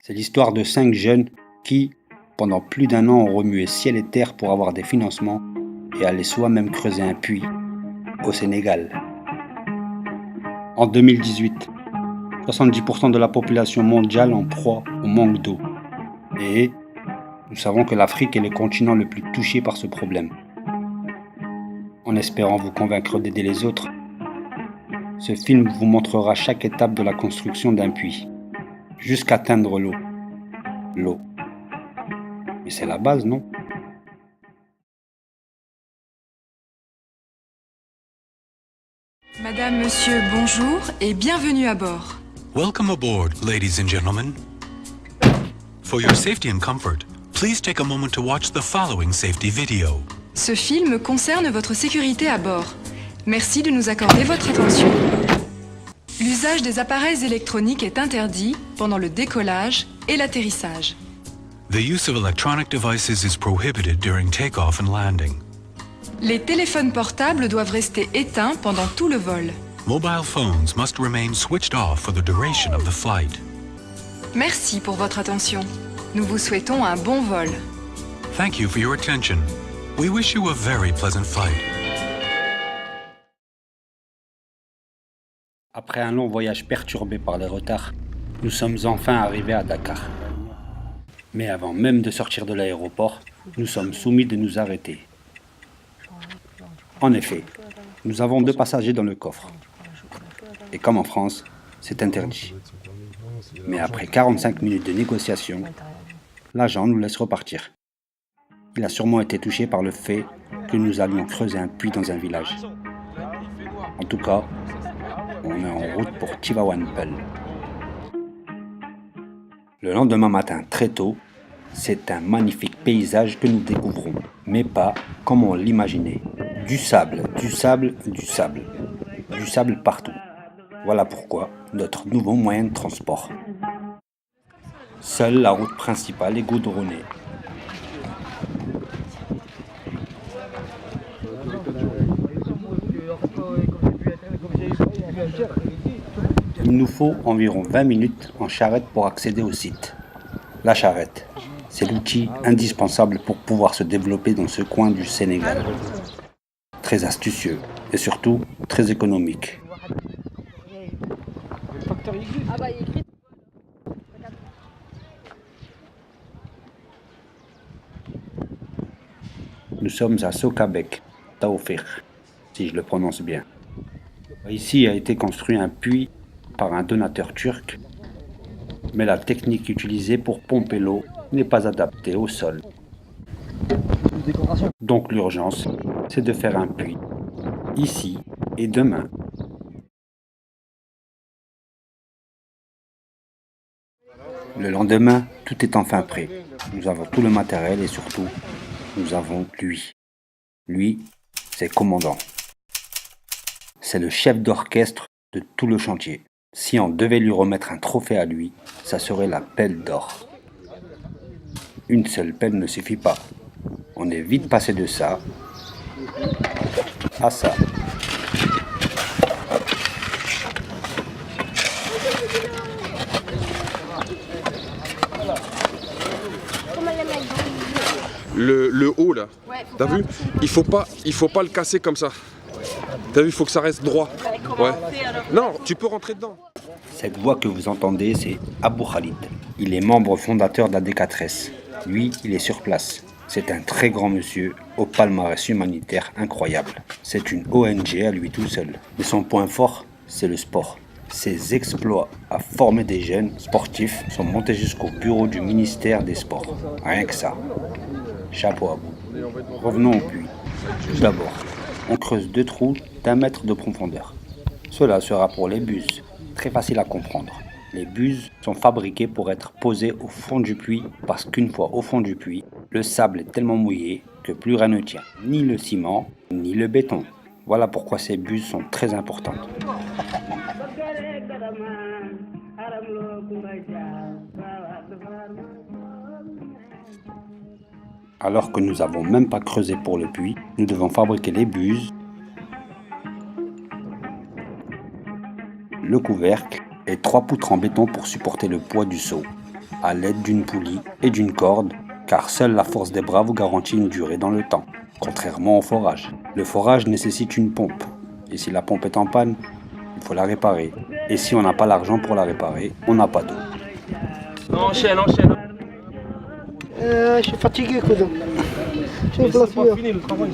C'est l'histoire de 5 jeunes qui, pendant plus d'1 an, ont remué ciel et terre pour avoir des financements et allaient soi-même creuser un puits au Sénégal. En 2018, 70% de la population mondiale en proie au manque d'eau. Et nous savons que l'Afrique est le continent le plus touché par ce problème. En espérant vous convaincre d'aider les autres, ce film vous montrera chaque étape de la construction d'un puits, jusqu'à atteindre l'eau. L'eau. Mais c'est la base, non? Madame, monsieur, bonjour et bienvenue à bord. Welcome aboard, ladies and gentlemen. For your safety and comfort, please take a moment to watch the following safety video. Ce film concerne votre sécurité à bord. Merci de nous accorder votre attention. L'usage des appareils électroniques est interdit pendant le décollage et l'atterrissage. The use of electronic devices is prohibited during takeoff and landing. Les téléphones portables doivent rester éteints pendant tout le vol. Mobile phones must remain switched off for the duration of the flight. Merci pour votre attention. Nous vous souhaitons un bon vol. Thank you for your attention. We wish you a very pleasant flight. Après un long voyage perturbé par les retards, nous sommes enfin arrivés à Dakar. Mais avant même de sortir de l'aéroport, nous sommes soumis de nous arrêter. En effet, nous avons 2 passagers dans le coffre. Et comme en France, c'est interdit. Mais après 45 minutes de négociation, l'agent nous laisse repartir. Il a sûrement été touché par le fait que nous allions creuser un puits dans un village. En tout cas, on est en route pour Tivaouane-Peulh. Le lendemain matin, très tôt, c'est un magnifique paysage que nous découvrons, mais pas comme on l'imaginait. Du sable, du sable, du sable. Du sable partout. Voilà pourquoi notre nouveau moyen de transport. Seule la route principale est goudronnée. Il nous faut environ 20 minutes en charrette pour accéder au site. La charrette, c'est l'outil indispensable pour pouvoir se développer dans ce coin du Sénégal. Très astucieux et surtout très économique. Nous sommes à Sokabek, Taoufir, si je le prononce bien. Ici a été construit un puits par un donateur turc, mais la technique utilisée pour pomper l'eau n'est pas adaptée au sol. Donc l'urgence, c'est de faire un puits, ici et demain. Le lendemain, tout est enfin prêt. Nous avons tout le matériel et surtout, nous avons lui. Lui, c'est commandant. C'est le chef d'orchestre de tout le chantier. Si on devait lui remettre un trophée à lui, ça serait la pelle d'or. Une seule pelle ne suffit pas. On est vite passé de ça à ça. Le haut là, t'as vu? Il faut pas le casser comme ça. T'as vu, il faut que ça reste droit. Ouais. Non, tu peux rentrer dedans. Cette voix que vous entendez, c'est Abou Khalid. Il est membre fondateur d'AD4S. Lui, il est sur place. C'est un très grand monsieur au palmarès humanitaire incroyable. C'est une ONG à lui tout seul. Mais son point fort, c'est le sport. Ses exploits à former des jeunes sportifs sont montés jusqu'au bureau du ministère des Sports. Rien que ça. Chapeau à vous. Revenons au puits. Tout d'abord, on creuse 2 trous d'1 mètre de profondeur. Cela sera pour les buses. Très facile à comprendre. Les buses sont fabriquées pour être posées au fond du puits parce qu'une fois au fond du puits, le sable est tellement mouillé que plus rien ne tient. Ni le ciment, ni le béton. Voilà pourquoi ces buses sont très importantes. Alors que nous n'avons même pas creusé pour le puits, nous devons fabriquer les buses, le couvercle et 3 poutres en béton pour supporter le poids du seau. à l'aide d'une poulie et d'une corde, car seule la force des bras vous garantit une durée dans le temps, contrairement au forage. Le forage nécessite une pompe, et si la pompe est en panne, il faut la réparer. Et si on n'a pas l'argent pour la réparer, on n'a pas d'eau. Enchaîne, enchaîne. Je suis fatigué, cousin. Je suis fatigué. Fini le travail.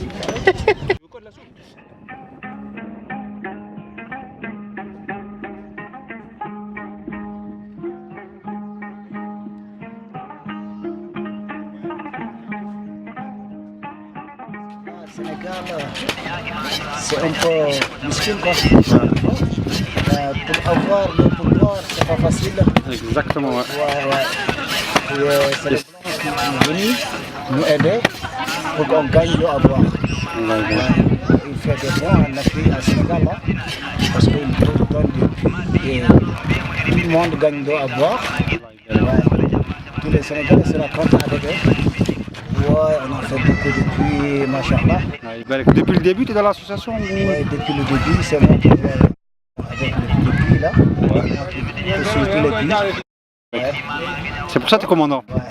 Sénégal, c'est un peu miskin quoi. Pour avoir le pouvoir, c'est pas facile. Exactement, ouais. C'est les Blancs qui sont venus nous aider pour qu'on gagne l'eau à boire. Il fait des mois en Afrique, à Sénégal, là, parce qu'il nous donne depuis. Tout le monde gagne l'eau à boire. Tous les Sénégalais se racontent avec eux. Ouais, on a fait beaucoup depuis, machallah. Depuis le début, tu es dans l'association Ouais, depuis le début, c'est moi qui vais avec le puits là. Je suis tous les puits. Ouais. C'est pour ça que tu es commandant. Ouais.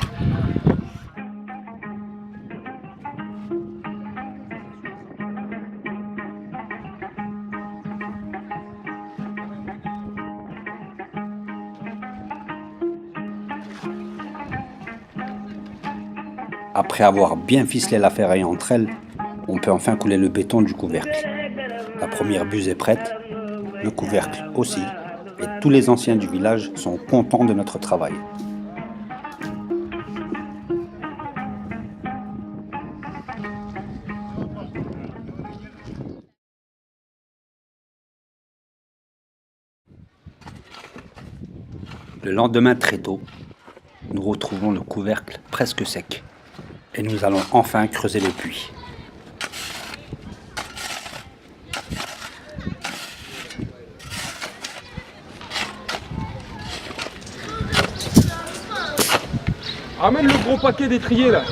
Après avoir bien ficelé la ferraille entre elles, on peut enfin couler le béton du couvercle. La première buse est prête, le couvercle aussi, et tous les anciens du village sont contents de notre travail. Le lendemain très tôt, nous retrouvons le couvercle presque sec. Et nous allons enfin creuser le puits. Ramène le gros paquet d'étrier là.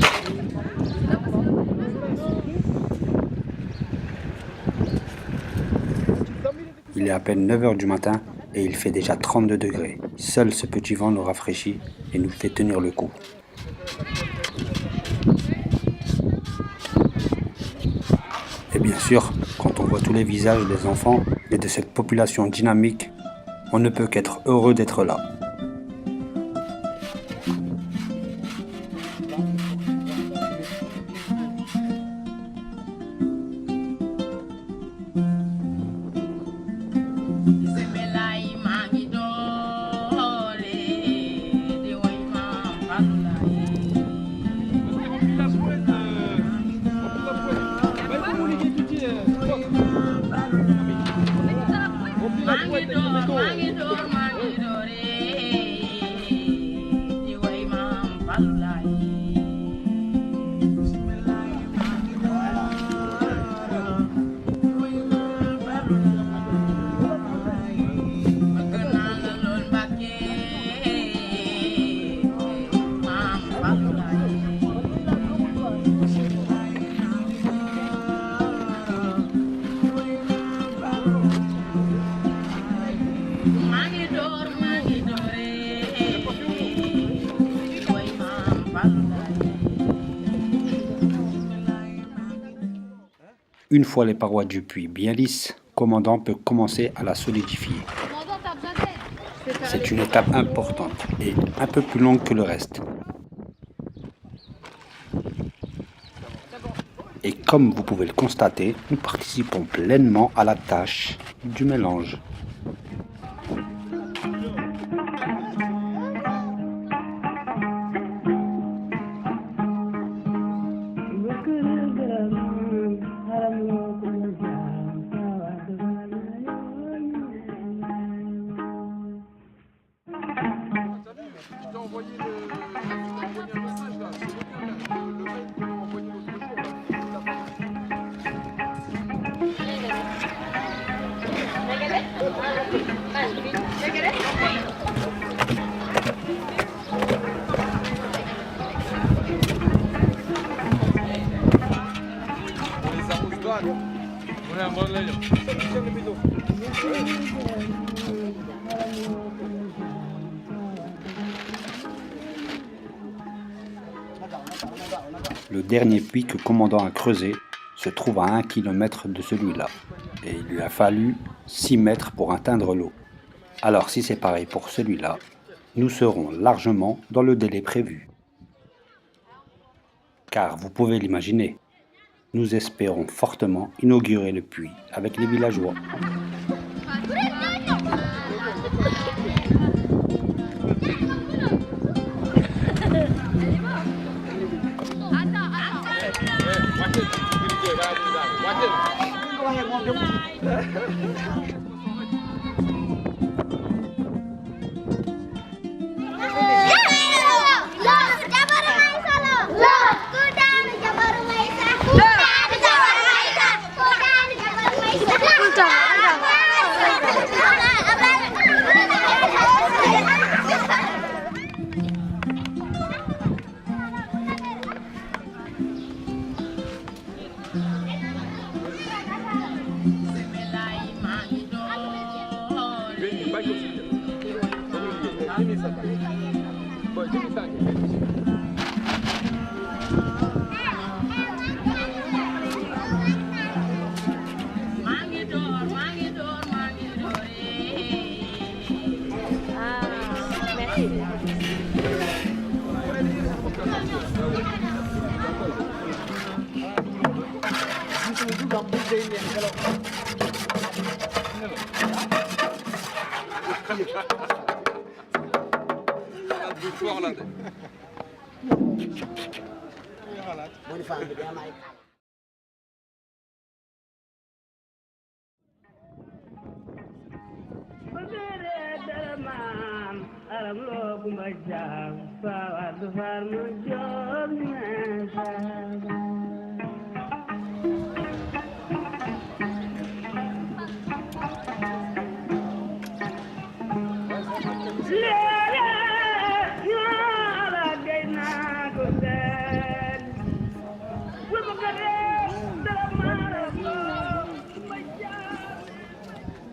Il est à peine 9 h du matin et il fait déjà 32 degrés. Seul ce petit vent nous rafraîchit et nous fait tenir le coup. Et bien sûr, quand on voit tous les visages des enfants et de cette population dynamique, on ne peut qu'être heureux d'être là. Une fois les parois du puits bien lisses, commandant peut commencer à la solidifier. C'est une étape importante et un peu plus longue que le reste. Et comme vous pouvez le constater, nous participons pleinement à la tâche du mélange. Le dernier puits que le commandant a creusé se trouve à 1 km de celui-là. Et il lui a fallu 6 mètres pour atteindre l'eau. Alors si c'est pareil pour celui-là, nous serons largement dans le délai prévu. Car vous pouvez l'imaginer, nous espérons fortement inaugurer le puits avec les villageois.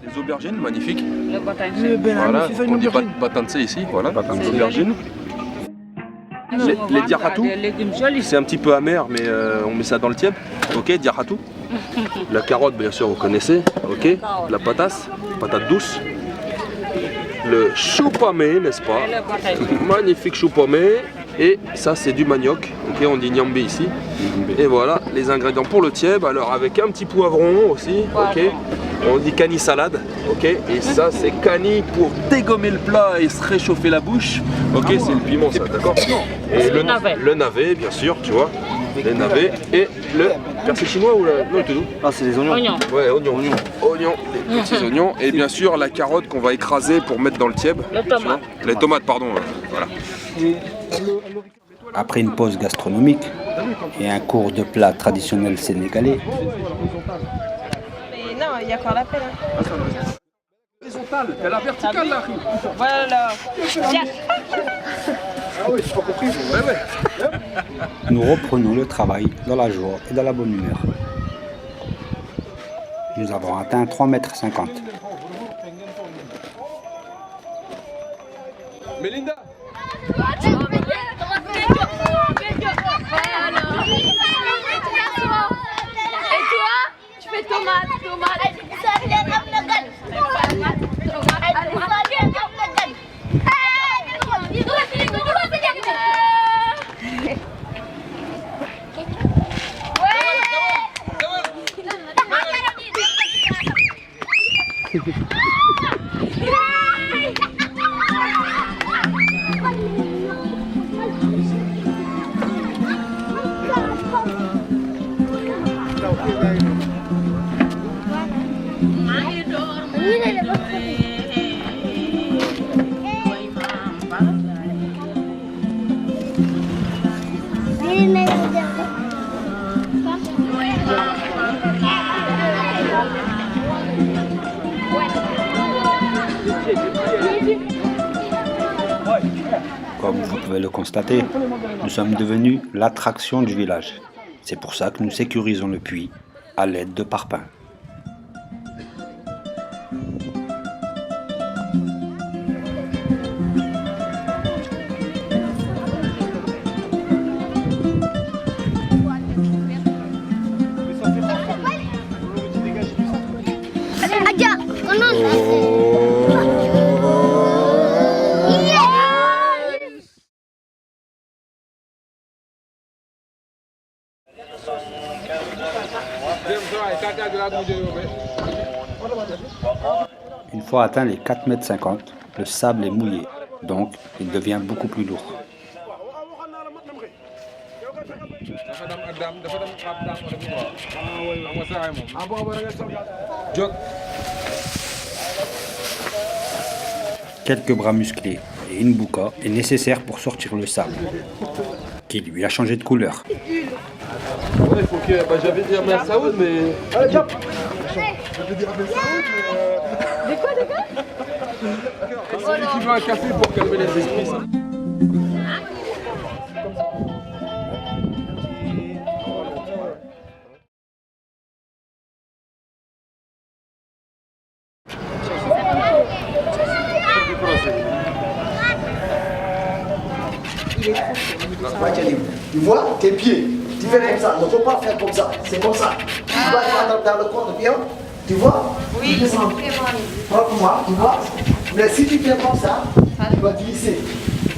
Les aubergines, magnifiques. Le Voilà, on dit batanse ici, voilà, aubergines. Les diarratou, c'est un petit peu amer, mais on met ça dans le tiède. Ok, diarratou. La carotte, bien sûr, vous connaissez. Ok, la patate douce. Le chou pommé, n'est-ce pas? Magnifique chou pommé. Et ça, c'est du manioc. Ok, on dit nyambé ici. Et voilà les ingrédients pour le tiède. Alors avec un petit poivron aussi. Ok. On dit cani salade, ok, et ça c'est cani pour dégommer le plat et se réchauffer la bouche, ok, c'est le piment ça, d'accord. Et le navet, bien sûr, tu vois, les navets et le persil chinois ou la... non, tout. Ah, c'est des oignons. Ouais, oignons, les petits oignons et bien sûr la carotte qu'on va écraser pour mettre dans le tiède. Les tomates, pardon, voilà. Après une pause gastronomique et un cours de plats traditionnels sénégalais, non, il y a encore l'appel. Horizontale, il y a la verticale là. Voilà. Ah oui, j'ai pas compris. Ouais. nous reprenons le travail dans la joie et dans la bonne humeur. Nous avons atteint 3,50 m. Mélinda. Comme vous pouvez le constater, nous sommes devenus l'attraction du village. C'est pour ça que nous sécurisons le puits à l'aide de parpaings. Une fois atteint les 4,50 m, le sable est mouillé, donc il devient beaucoup plus lourd. Quelques bras musclés et une bouka est nécessaire pour sortir le sable, qui lui a changé de couleur. Ouais, il faut que. Bah, j'avais dit à Mère Saoud, mais. J'avais dit à Mère Saoud, mais. De quoi C'est lui qui veut un café pour calmer les esprits, ça. Tu vois, tes pieds, tu fais comme ça, ne faut pas faire comme ça, c'est comme ça. Tu vas dans le corps bien, tu vois? Oui, tu descends. Moi, tu vois? Mais si tu fais comme ça, tu vas glisser.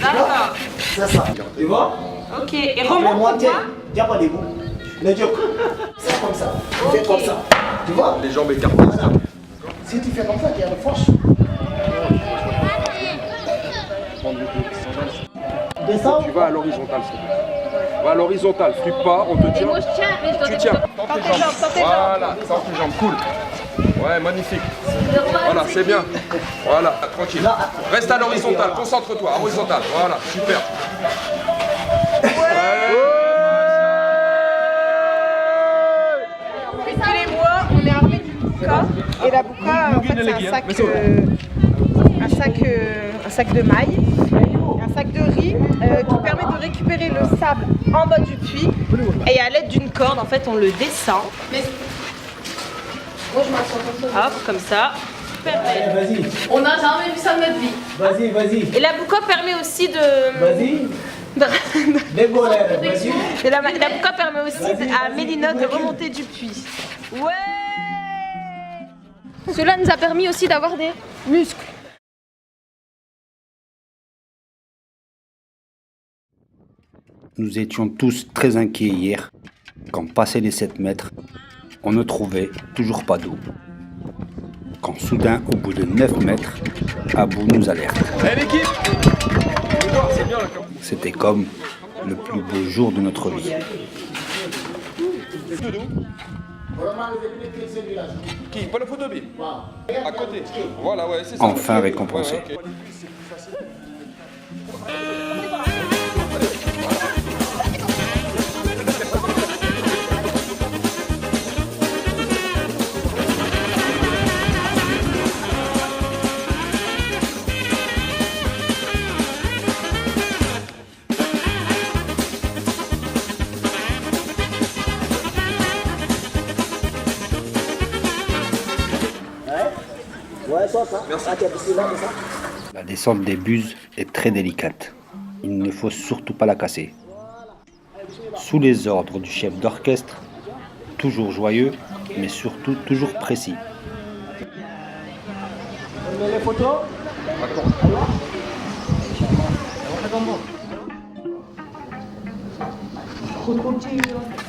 D'accord. C'est ça. Tu vois? Ok, et remonte tiens, pas les bouts. Le joke. C'est comme ça. Tu fais comme ça. Tu vois? Les jambes écartées, ça. Si tu fais comme ça, tu as le force. Descends. Tu vas à l'horizontale, s'il te plaît. Va à l'horizontale, flippe pas, on te tient. Tu tiens. Tends tes jambes. Voilà, tends tes jambes, cool. Ouais, magnifique. Voilà, c'est bien. Voilà, tranquille. Reste à l'horizontale, concentre-toi, à l'horizontale. Voilà, super. Excusez-moi, on est armé du bouka. Et la bouka, en fait, c'est un sac de mailles, un sac de riz qui permet de récupérer le sable en bas du puits. Et à l'aide d'une corde, en fait, on le descend. Moi, je m'assois hop, comme ça. Vas-y. On n'a jamais vu ça de notre vie. Vas-y, vas-y. Et la bouka permet aussi de... Vas-y. Dégoler, vas-y. Et la bouka permet aussi à Mélina de remonter du puits. Ouais. Cela nous a permis aussi d'avoir des muscles. Nous étions tous très inquiets hier, quand passé les 7 mètres, on ne trouvait toujours pas d'eau. Quand soudain, au bout de 9 mètres, Abou nous alerte. Hey l'équipe! C'est bien là comme. C'était comme le plus beau jour de notre vie. Qui? Pas le photo bille? À côté. Voilà, ouais, c'est ça. Enfin récompensé. Ouais, ok. La descente des buses est très délicate. Il ne faut surtout pas la casser. Sous les ordres du chef d'orchestre, toujours joyeux, mais surtout toujours précis. Les photos.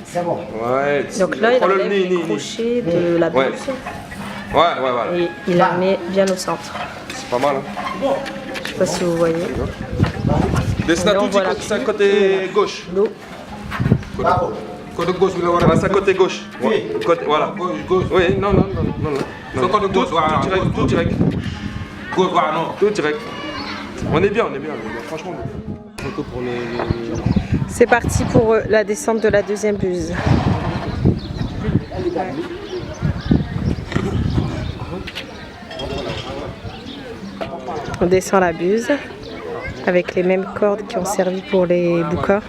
C'est bon. Ouais. Donc là, il prends le enlève nez, les crochets de la Ouais. buse Ouais, voilà. et il la met bien au centre. C'est pas mal, hein. Je sais pas si vous voyez. Descends Et on tout voit la c'est à côté gauche. L'eau. Côté gauche, c'est à côté gauche. Ouais. Côté, voilà. Gauche. Oui, non. Côté gauche, tout direct. Gauche, non. Tout direct. On est bien, franchement. C'est parti pour la descente de la deuxième buse. On descend la buse avec les mêmes cordes qui ont servi pour les boukas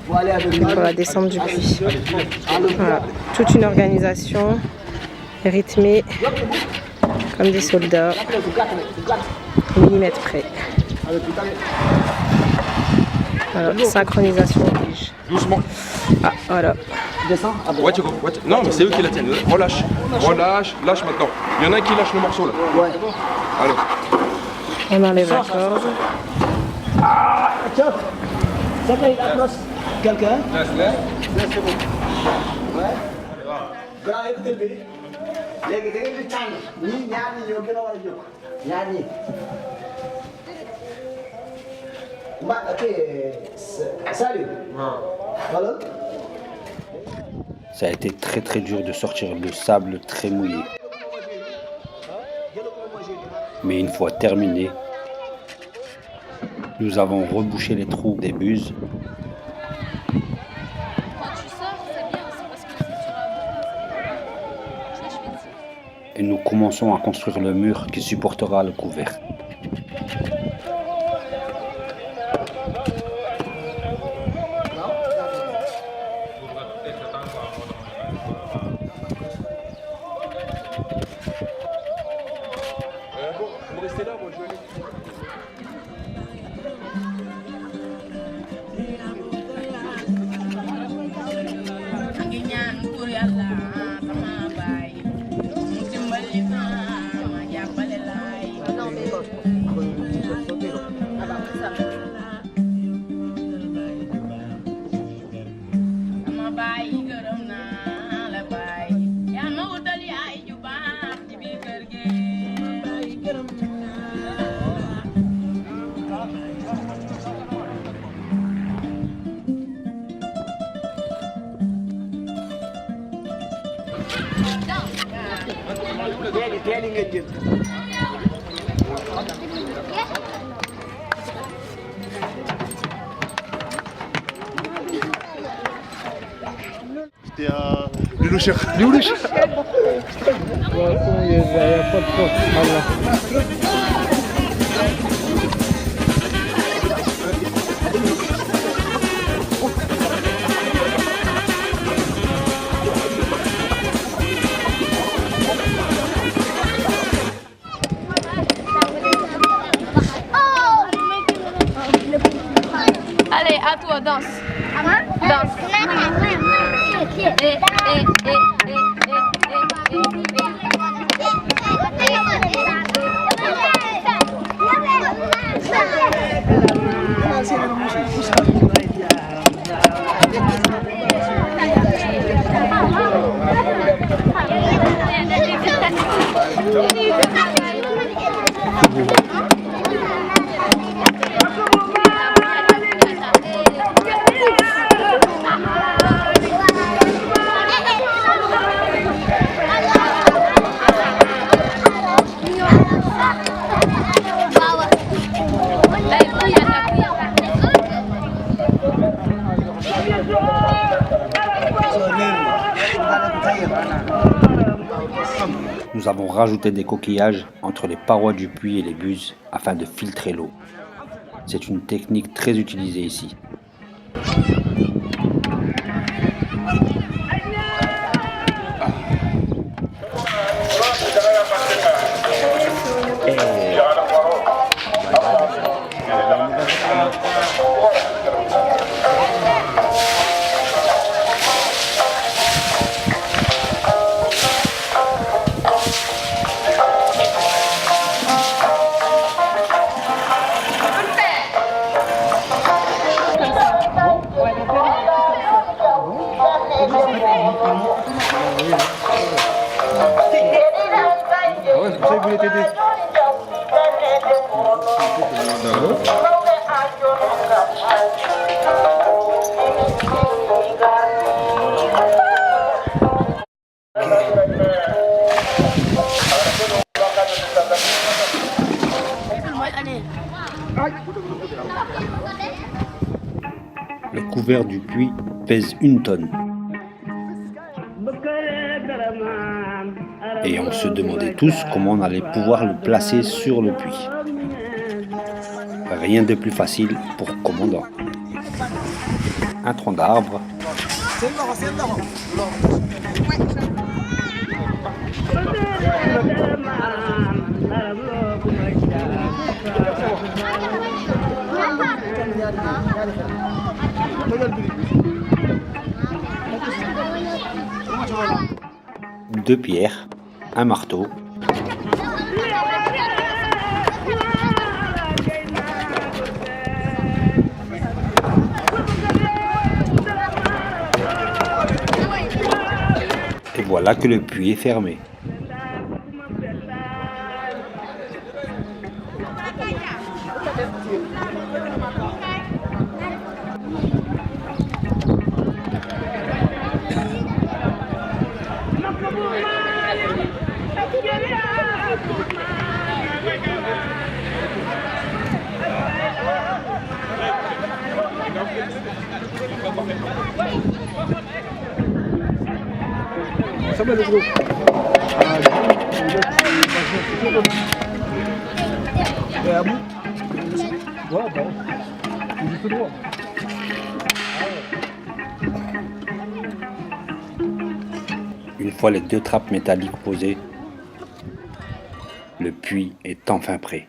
pour la descente du puits. Voilà, toute une organisation rythmée comme des soldats, au millimètre près. Voilà, synchronisation oblige. Doucement. Ah, voilà. Non, mais c'est eux qui la tiennent. Relâche, lâche maintenant. Il y en a un qui lâche le morceau là. Ouais. Allez. On enlève la corde. Tiens. Ça fait la place. Quelqu'un? Laisse. grand écouteur bi léegi da ngeen di tànn ñii ñaar ñi ñoo gën a war a jóg ñaar ñi Salut. Voilà. Ça a été très dur de sortir le sable très mouillé. Mais une fois terminé, nous avons rebouché les trous des buses. Et nous commençons à construire le mur qui supportera le couvert. Vous restez là, moi je vais aller. C'était à Louloucher. Louloucher. Allez, à toi, danse. Danse. Nous avons rajouté des coquillages entre les parois du puits et les buses afin de filtrer l'eau. C'est une technique très utilisée ici. Le couvert du puits pèse 1 tonne. Et on se demandait tous comment on allait pouvoir le placer sur le puits. Rien de plus facile pour commandant. Un tronc d'arbre. Deux pierres, un marteau. Et voilà. Voilà que le puits est fermé. Une fois les 2 trappes métalliques posées, le puits est enfin prêt.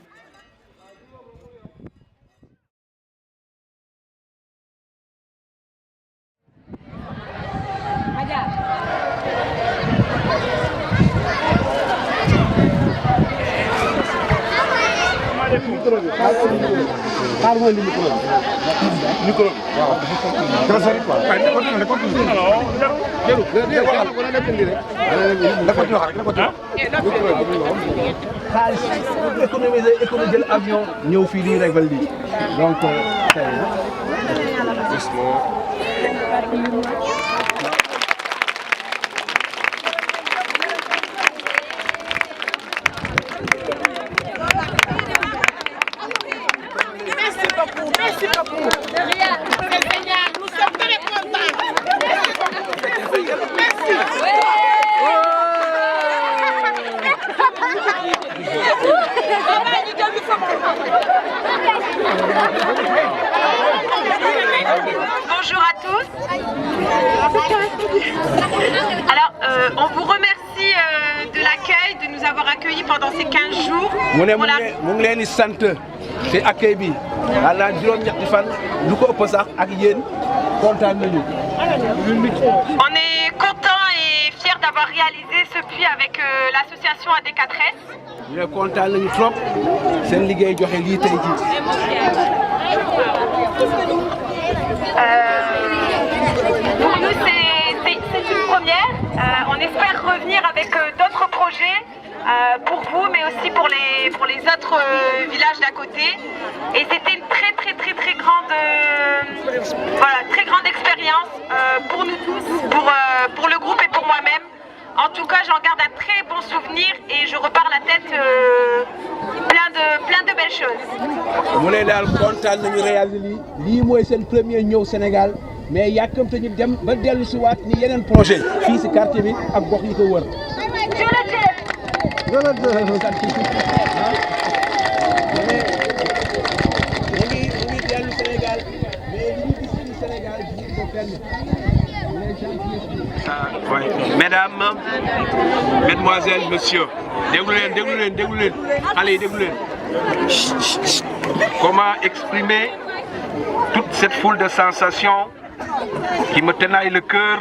économiser avion ñëw fii di réglé lii donc Merci beaucoup. De rien. C'est génial. Nous sommes très contents. Merci. Bonjour à tous. Alors, on vous remercie de l'accueil, de nous avoir accueillis pendant ces 15 jours. mu ngi leen di sant ci accueil bi ala juróom-ñetti fan lu ko ëpp sax ak yéen kontaan nañu. On est content et fiers d'avoir réalisé ce puits avec l'association AD4S. ñu ne kontaan nañu trop seen liggéey joxe lii tey jii. Pour nous, c'est une première. On espère revenir avec d'autres projets pour vous, mais aussi pour les autres villages d'à côté. Et c'était une très grande expérience pour nous tous, pour le groupe et pour moi-même. En tout cas, j'en garde un très bon souvenir et je repars la tête plein de belles choses. mu ne daal kontaan nañu réaliser lii mooy seen premier ñëw Sénégal mais yàkkamte ñu dem ba dellu si waat ni yeneen projet fii si quartier bi ak gox yi ko wër. Mesdames, Mesdemoiselles, Messieurs, déglu leen allez déglu leen. Comment exprimer toute cette foule de sensations qui me tenaille le cœur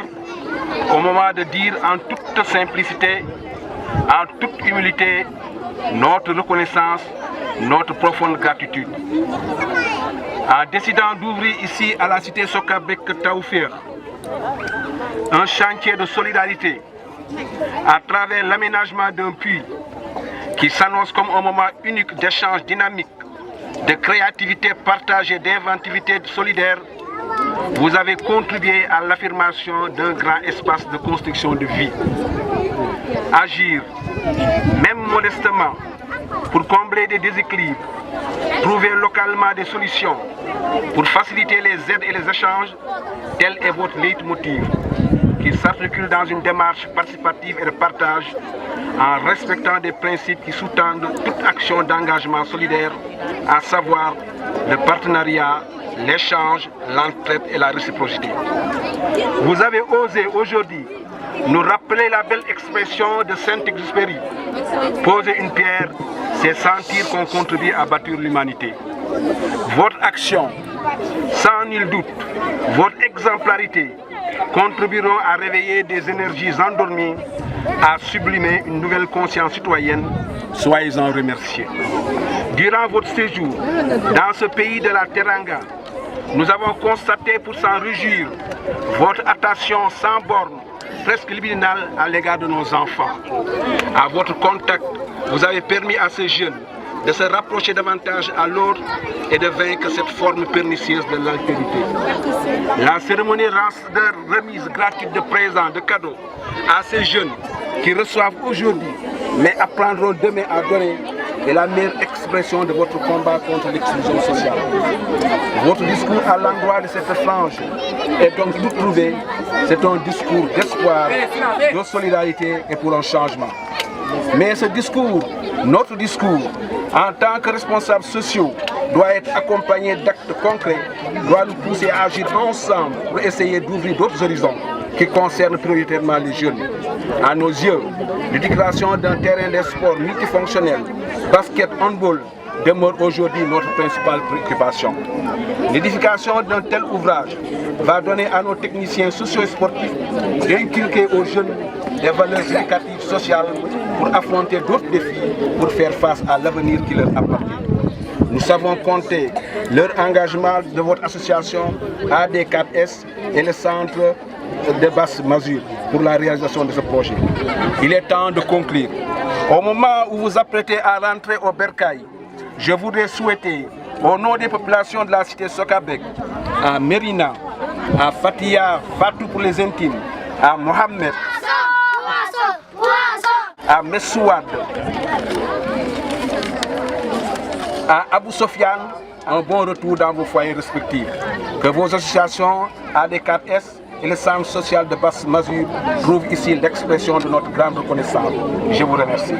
au moment de dire en toute simplicité, en toute humilité, notre reconnaissance, notre profonde gratitude. En décidant d'ouvrir ici à la cité Sokabek Taoufir un chantier de solidarité à travers l'aménagement d'un puits qui s'annonce comme un moment unique d'échange dynamique, de créativité partagée, d'inventivité solidaire, vous avez contribué à l'affirmation d'un grand espace de construction de vie. Agir, même modestement, pour combler des déséquilibres, trouver localement des solutions, pour faciliter les aides et les échanges, tel est votre leitmotiv, qui s'articule dans une démarche participative et de partage, en respectant des principes qui sous-tendent toute action d'engagement solidaire, à savoir le partenariat, l'échange, l'entraide et la réciprocité. Vous avez osé aujourd'hui nous rappeler la belle expression de Saint-Exupéry. Poser une pierre, c'est sentir qu'on contribue à bâtir l'humanité. Votre action, sans nul doute, votre exemplarité contribueront à réveiller des énergies endormies, à sublimer une nouvelle conscience citoyenne. Soyez-en remerciés. Durant votre séjour dans ce pays de la Teranga, nous avons constaté pour s'en réjouir votre attention sans borne presque libidinale à l'égard de nos enfants. À votre contact, vous avez permis à ces jeunes de se rapprocher davantage à l'autre et de vaincre cette forme pernicieuse de l'altérité. La cérémonie de remise gratuite de présents, de cadeaux à ces jeunes qui reçoivent aujourd'hui mais apprendront demain à donner est la meilleure expression de votre combat contre l'exclusion sociale. Votre discours à l'endroit de cette frange est donc tout trouvé. C'est un discours d'espoir, de solidarité et pour un changement. Mais ce discours, notre discours, en tant que responsables sociaux, doit être accompagné d'actes concrets, doit nous pousser à agir ensemble pour essayer d'ouvrir d'autres horizons qui concernent prioritairement les jeunes. À nos yeux, l'éducation d'un terrain de sport multifonctionnel, basket, handball, demeure aujourd'hui notre principale préoccupation. L'édification d'un tel ouvrage va donner à nos techniciens socio sportifs d'inculquer aux jeunes des valeurs éducatives sociales pour affronter d'autres défis, pour faire face à l'avenir qui leur appartient. Nous savons compter leur engagement de votre association AD4S et le centre de Basse-Masure pour la réalisation de ce projet. Il est temps de conclure. Au moment où vous apprêtez à rentrer au Bercail, je voudrais souhaiter, au nom des populations de la cité Sokabek, à Mérina, à Fatia, Fatou pour les intimes, à Mohamed, à Messouad, à Abou Sofiane, un bon retour dans vos foyers respectifs. Que vos associations AD4S et le centre social de Basse-Masure trouvent ici l'expression de notre grande reconnaissance. Je vous remercie.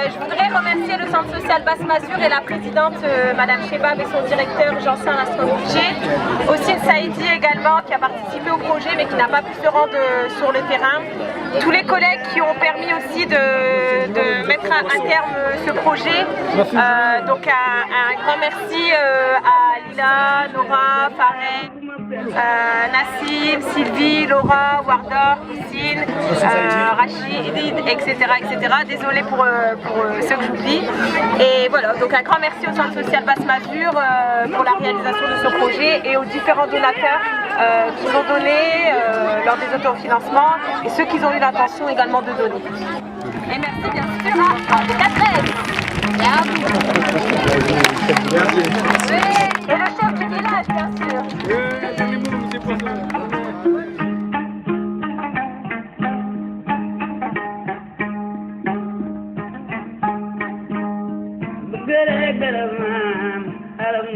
Je voudrais remercier le centre social Basse-Masure et la présidente Madame Chebab et son directeur Jean-Saint Lastron-Boucher. Aussi Saïdi également qui a participé au projet mais qui n'a pas pu se rendre sur le terrain. Tous les collègues qui ont permis aussi de mettre à terme ce projet. Donc un grand merci à Lila, Nora, Fareh, Nassim, Sylvie, Laura, Wardor, Christine, Rachid, etc. Désolée pour ceux que j'oublie. Et voilà, donc un grand merci au Centre social Basse-Masure pour la réalisation de ce projet et aux différents donateurs qui ont donné lors des autofinancements et ceux qui ont eu l'intention également de donner. Et merci bien sûr à AD4S et à vous. Et le chef du village bien sûr. Alam